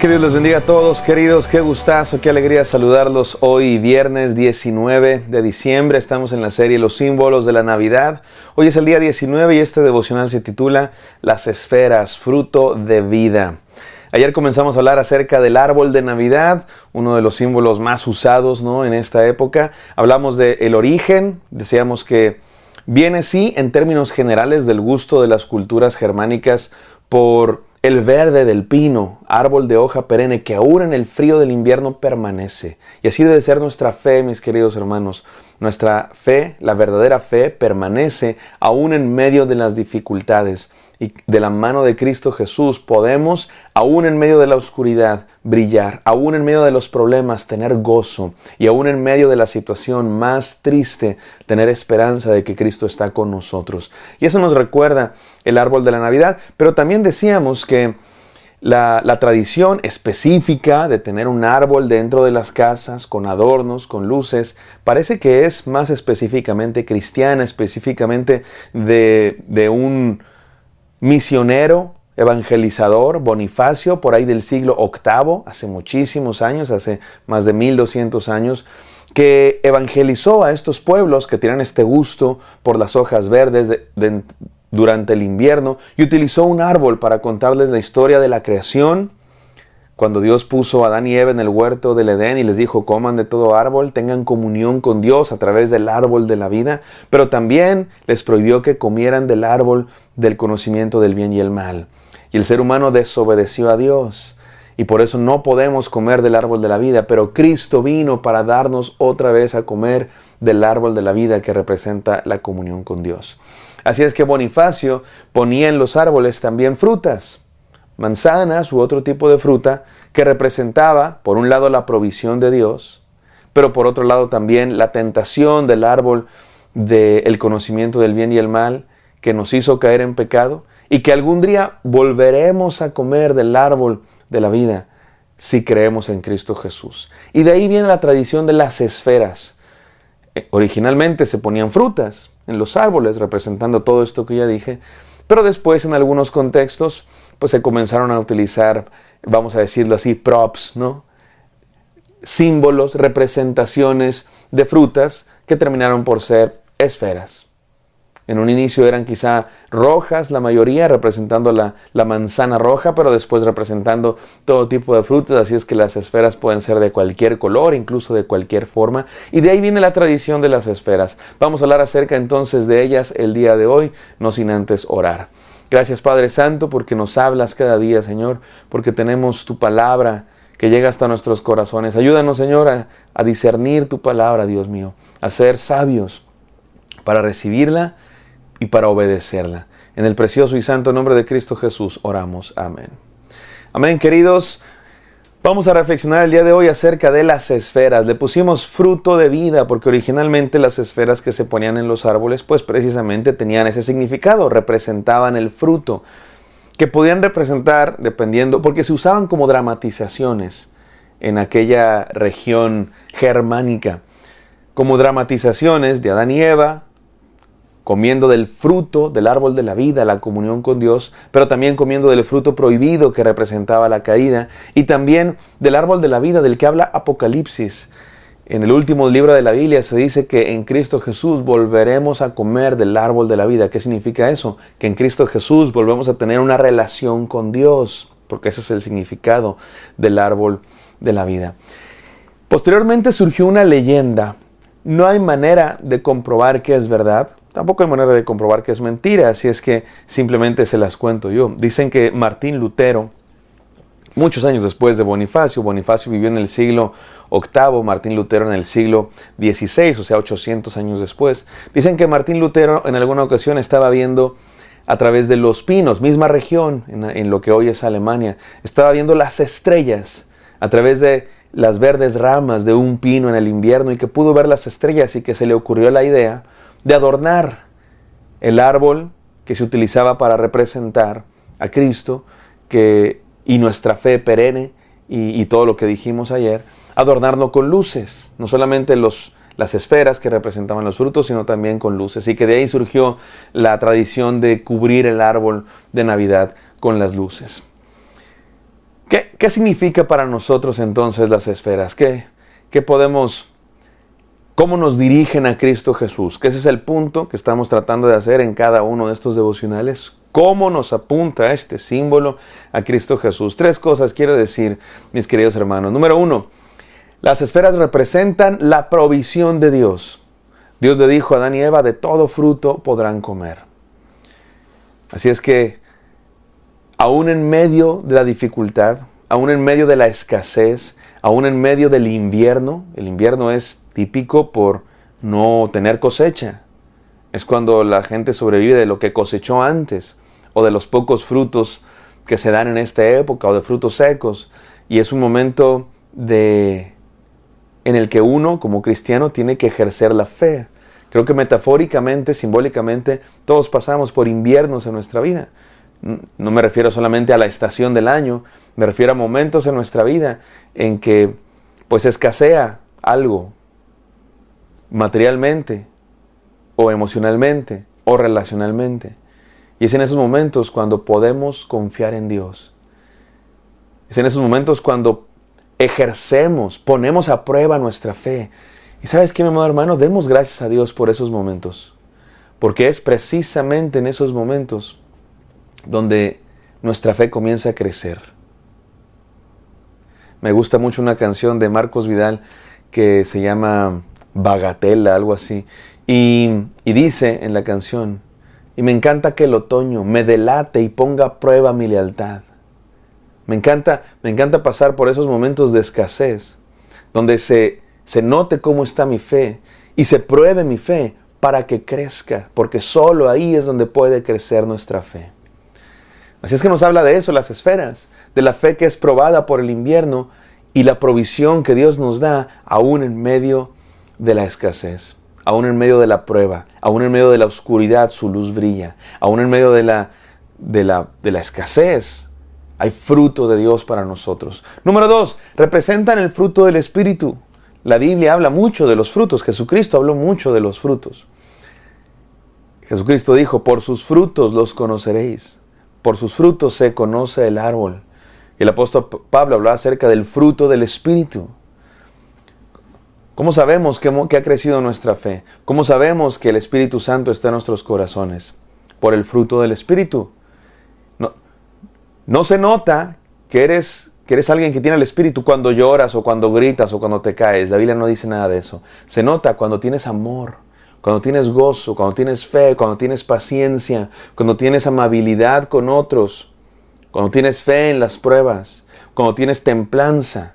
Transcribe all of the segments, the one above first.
Que Dios les bendiga a todos, queridos. Qué gustazo, qué alegría saludarlos hoy, viernes 19 de diciembre. Estamos en la serie Los símbolos de la Navidad. Hoy es el día 19 y este devocional se titula Las esferas, fruto de vida. Ayer comenzamos a hablar acerca del árbol de Navidad, uno de los símbolos más usados, ¿no?, en esta época. Hablamos del origen, decíamos que viene sí en términos generales del gusto de las culturas germánicas por el verde del pino, árbol de hoja perenne que aún en el frío del invierno permanece. Y así debe ser nuestra fe, mis queridos hermanos. Nuestra fe, la verdadera fe, permanece aún en medio de las dificultades. Y de la mano de Cristo Jesús podemos, aún en medio de la oscuridad, brillar. Aún en medio de los problemas, tener gozo. Y aún en medio de la situación más triste, tener esperanza de que Cristo está con nosotros. Y eso nos recuerda el árbol de la Navidad. Pero también decíamos que la tradición específica de tener un árbol dentro de las casas, con adornos, con luces, parece que es más específicamente cristiana, específicamente de un misionero, evangelizador, Bonifacio, por ahí del siglo VIII, hace muchísimos años, hace más de 1200 años, que evangelizó a estos pueblos que tienen este gusto por las hojas verdes durante el invierno, y utilizó un árbol para contarles la historia de la creación. Cuando Dios puso a Adán y Eva en el huerto del Edén y les dijo: coman de todo árbol, tengan comunión con Dios a través del árbol de la vida, pero también les prohibió que comieran del árbol del conocimiento del bien y el mal. Y el ser humano desobedeció a Dios, y por eso no podemos comer del árbol de la vida, pero Cristo vino para darnos otra vez a comer del árbol de la vida que representa la comunión con Dios. Así es que Bonifacio ponía en los árboles también frutas, manzanas u otro tipo de fruta que representaba, por un lado, la provisión de Dios, pero por otro lado también la tentación del árbol del conocimiento del bien y el mal, que nos hizo caer en pecado, y que algún día volveremos a comer del árbol de la vida si creemos en Cristo Jesús. Y de ahí viene la tradición de las esferas. Originalmente se ponían frutas en los árboles, representando todo esto que ya dije, pero después en algunos contextos pues se comenzaron a utilizar, vamos a decirlo así, props, ¿no? Símbolos, representaciones de frutas que terminaron por ser esferas. En un inicio eran quizá rojas, la mayoría representando la manzana roja, pero después representando todo tipo de frutas, así es que las esferas pueden ser de cualquier color, incluso de cualquier forma, y de ahí viene la tradición de las esferas. Vamos a hablar acerca entonces de ellas el día de hoy, no sin antes orar. Gracias, Padre Santo, porque nos hablas cada día, Señor, porque tenemos tu palabra que llega hasta nuestros corazones. Ayúdanos, Señor, a discernir tu palabra, Dios mío, a ser sabios para recibirla y para obedecerla. En el precioso y santo nombre de Cristo Jesús oramos. Amén. Amén, queridos. Vamos a reflexionar el día de hoy acerca de las esferas. Le pusimos fruto de vida porque originalmente las esferas que se ponían en los árboles pues precisamente tenían ese significado, representaban el fruto, que podían representar dependiendo, porque se usaban como dramatizaciones en aquella región germánica, como dramatizaciones de Adán y Eva, comiendo del fruto del árbol de la vida, la comunión con Dios, pero también comiendo del fruto prohibido que representaba la caída, y también del árbol de la vida del que habla Apocalipsis. En el último libro de la Biblia se dice que en Cristo Jesús volveremos a comer del árbol de la vida. ¿Qué significa eso? Que en Cristo Jesús volvemos a tener una relación con Dios, porque ese es el significado del árbol de la vida. Posteriormente surgió una leyenda. No hay manera de comprobar que es verdad. Tampoco hay manera de comprobar que es mentira, así es que simplemente se las cuento yo. Dicen que Martín Lutero, muchos años después de Bonifacio vivió en el siglo VIII, Martín Lutero en el siglo XVI, o sea, 800 años después. Dicen que Martín Lutero en alguna ocasión estaba viendo a través de los pinos, misma región en lo que hoy es Alemania, estaba viendo las estrellas a través de las verdes ramas de un pino en el invierno, y que pudo ver las estrellas y que se le ocurrió la idea de adornar el árbol que se utilizaba para representar a Cristo y nuestra fe perenne y todo lo que dijimos ayer, adornarlo con luces, no solamente las esferas que representaban los frutos, sino también con luces, y que de ahí surgió la tradición de cubrir el árbol de Navidad con las luces. ¿Qué significa para nosotros entonces las esferas? ¿Cómo nos dirigen a Cristo Jesús? Que ese es el punto que estamos tratando de hacer en cada uno de estos devocionales. ¿Cómo nos apunta este símbolo a Cristo Jesús? 3 cosas quiero decir, mis queridos hermanos. Número 1, las esferas representan la provisión de Dios. Dios le dijo a Adán y Eva, de todo fruto podrán comer. Así es que, aún en medio de la dificultad, aún en medio de la escasez, aún en medio del invierno, el invierno es típico por no tener cosecha. Es cuando la gente sobrevive de lo que cosechó antes, o de los pocos frutos que se dan en esta época, o de frutos secos. Y es un momento en el que uno, como cristiano, tiene que ejercer la fe. Creo que metafóricamente, simbólicamente, todos pasamos por inviernos en nuestra vida. No me refiero solamente a la estación del año, me refiero a momentos en nuestra vida en que pues escasea algo materialmente o emocionalmente o relacionalmente. Y es en esos momentos cuando podemos confiar en Dios. Es en esos momentos cuando ejercemos, ponemos a prueba nuestra fe. Y ¿sabes qué, mi amado hermano? Demos gracias a Dios por esos momentos. Porque es precisamente en esos momentos donde nuestra fe comienza a crecer. Me gusta mucho una canción de Marcos Vidal que se llama Bagatela, algo así. Y dice en la canción, y me encanta que el otoño me delate y ponga a prueba mi lealtad. Me encanta pasar por esos momentos de escasez, donde se note cómo está mi fe y se pruebe mi fe para que crezca, porque solo ahí es donde puede crecer nuestra fe. Así es que nos habla de eso, las esferas, de la fe que es probada por el invierno y la provisión que Dios nos da aún en medio de la escasez, aún en medio de la prueba, aún en medio de la oscuridad su luz brilla, aún en medio de la escasez hay fruto de Dios para nosotros. Número 2, representan el fruto del Espíritu. La Biblia habla mucho de los frutos, Jesucristo habló mucho de los frutos. Jesucristo dijo, por sus frutos los conoceréis. Por sus frutos se conoce el árbol. Y el apóstol Pablo hablaba acerca del fruto del Espíritu. ¿Cómo sabemos que ha crecido nuestra fe? ¿Cómo sabemos que el Espíritu Santo está en nuestros corazones? Por el fruto del Espíritu. No se nota que eres alguien que tiene el Espíritu cuando lloras o cuando gritas o cuando te caes. La Biblia no dice nada de eso. Se nota cuando tienes amor, cuando tienes gozo, cuando tienes fe, cuando tienes paciencia, cuando tienes amabilidad con otros, cuando tienes fe en las pruebas, cuando tienes templanza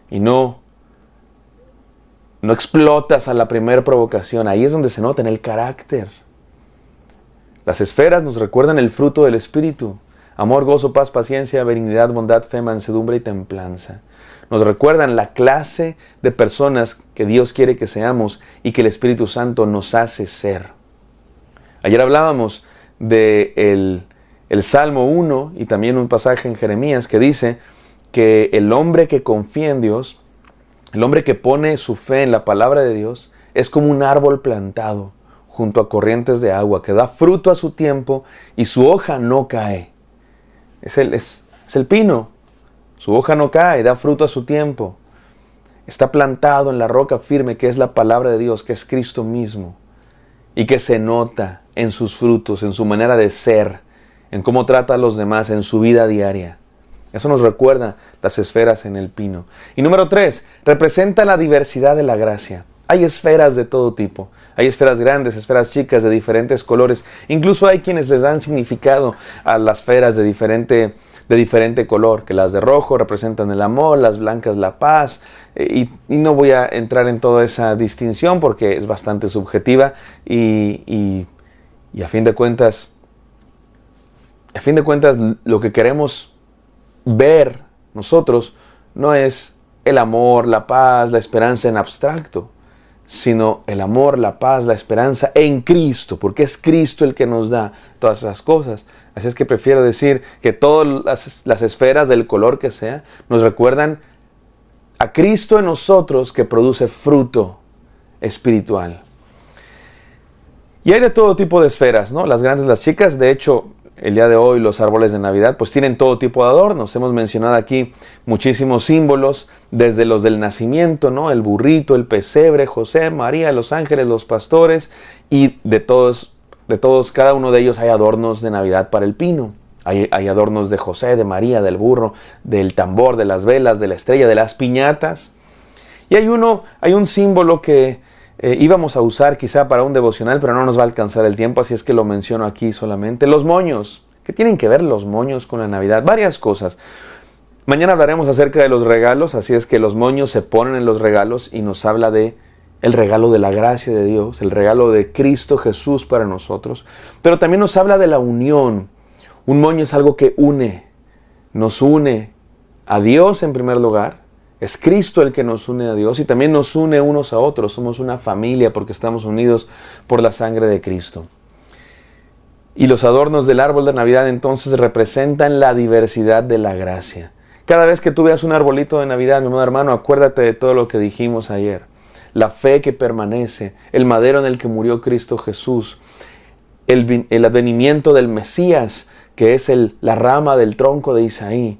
y no explotas a la primera provocación. Ahí es donde se nota en el carácter. Las esferas nos recuerdan el fruto del Espíritu. Amor, gozo, paz, paciencia, benignidad, bondad, fe, mansedumbre y templanza. Nos recuerdan la clase de personas que Dios quiere que seamos y que el Espíritu Santo nos hace ser. Ayer hablábamos del Salmo 1 y también un pasaje en Jeremías que dice que el hombre que confía en Dios, el hombre que pone su fe en la palabra de Dios, es como un árbol plantado junto a corrientes de agua que da fruto a su tiempo y su hoja no cae. Es el pino. Su hoja no cae, da fruto a su tiempo. Está plantado en la roca firme que es la palabra de Dios, que es Cristo mismo. Y que se nota en sus frutos, en su manera de ser, en cómo trata a los demás, en su vida diaria. Eso nos recuerda las esferas en el pino. Y número 3, representa la diversidad de la gracia. Hay esferas de todo tipo. Hay esferas grandes, esferas chicas, de diferentes colores. Incluso hay quienes les dan significado a las esferas de diferente color. Que las de rojo representan el amor, las blancas la paz. Y no voy a entrar en toda esa distinción porque es bastante subjetiva. Y a fin de cuentas, lo que queremos ver nosotros no es el amor, la paz, la esperanza en abstracto, sino el amor, la paz, la esperanza en Cristo, porque es Cristo el que nos da todas esas cosas. Así es que prefiero decir que todas las esferas del color que sea nos recuerdan a Cristo en nosotros que produce fruto espiritual. Y hay de todo tipo de esferas, ¿no? Las grandes, las chicas. De hecho, el día de hoy los árboles de Navidad pues tienen todo tipo de adornos. Hemos mencionado aquí muchísimos símbolos, desde los del nacimiento, ¿no? El burrito, el pesebre, José, María, los ángeles, los pastores, y de todos, cada uno de ellos hay adornos de Navidad para el pino. Hay adornos de José, de María, del burro, del tambor, de las velas, de la estrella, de las piñatas. Y hay un símbolo que íbamos a usar quizá para un devocional, pero no nos va a alcanzar el tiempo, así es que lo menciono aquí solamente. Los moños. ¿Qué tienen que ver los moños con la Navidad? Varias cosas. Mañana hablaremos acerca de los regalos, así es que los moños se ponen en los regalos y nos habla de el regalo de la gracia de Dios, el regalo de Cristo Jesús para nosotros. Pero también nos habla de la unión. Un moño es algo que nos une a Dios en primer lugar. Es Cristo el que nos une a Dios y también nos une unos a otros. Somos una familia porque estamos unidos por la sangre de Cristo. Y los adornos del árbol de Navidad entonces representan la diversidad de la gracia. Cada vez que tú veas un arbolito de Navidad, mi amado hermano, acuérdate de todo lo que dijimos ayer. La fe que permanece, el madero en el que murió Cristo Jesús, el advenimiento del Mesías, que es la rama del tronco de Isaí.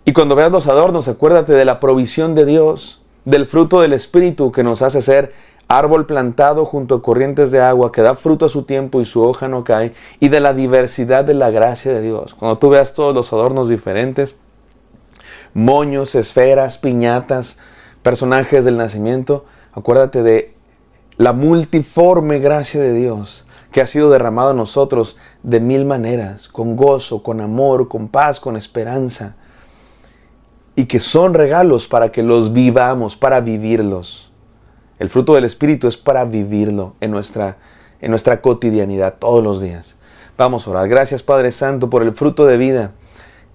Y cuando veas los adornos, acuérdate de la provisión de Dios, del fruto del Espíritu que nos hace ser árbol plantado junto a corrientes de agua, que da fruto a su tiempo y su hoja no cae, y de la diversidad de la gracia de Dios. Cuando tú veas todos los adornos diferentes, moños, esferas, piñatas, personajes del nacimiento, acuérdate de la multiforme gracia de Dios que ha sido derramado en nosotros de mil maneras, con gozo, con amor, con paz, con esperanza. Y que son regalos para que los vivamos, para vivirlos. El fruto del Espíritu es para vivirlo en nuestra cotidianidad, todos los días. Vamos a orar. Gracias, Padre Santo, por el fruto de vida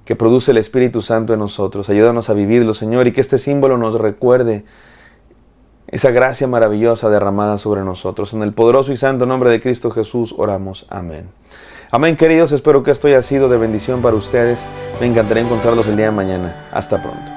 que produce el Espíritu Santo en nosotros. Ayúdanos a vivirlo, Señor, y que este símbolo nos recuerde esa gracia maravillosa derramada sobre nosotros. En el poderoso y santo nombre de Cristo Jesús oramos. Amén. Amén, queridos. Espero que esto haya sido de bendición para ustedes. Me encantaría encontrarlos el día de mañana. Hasta pronto.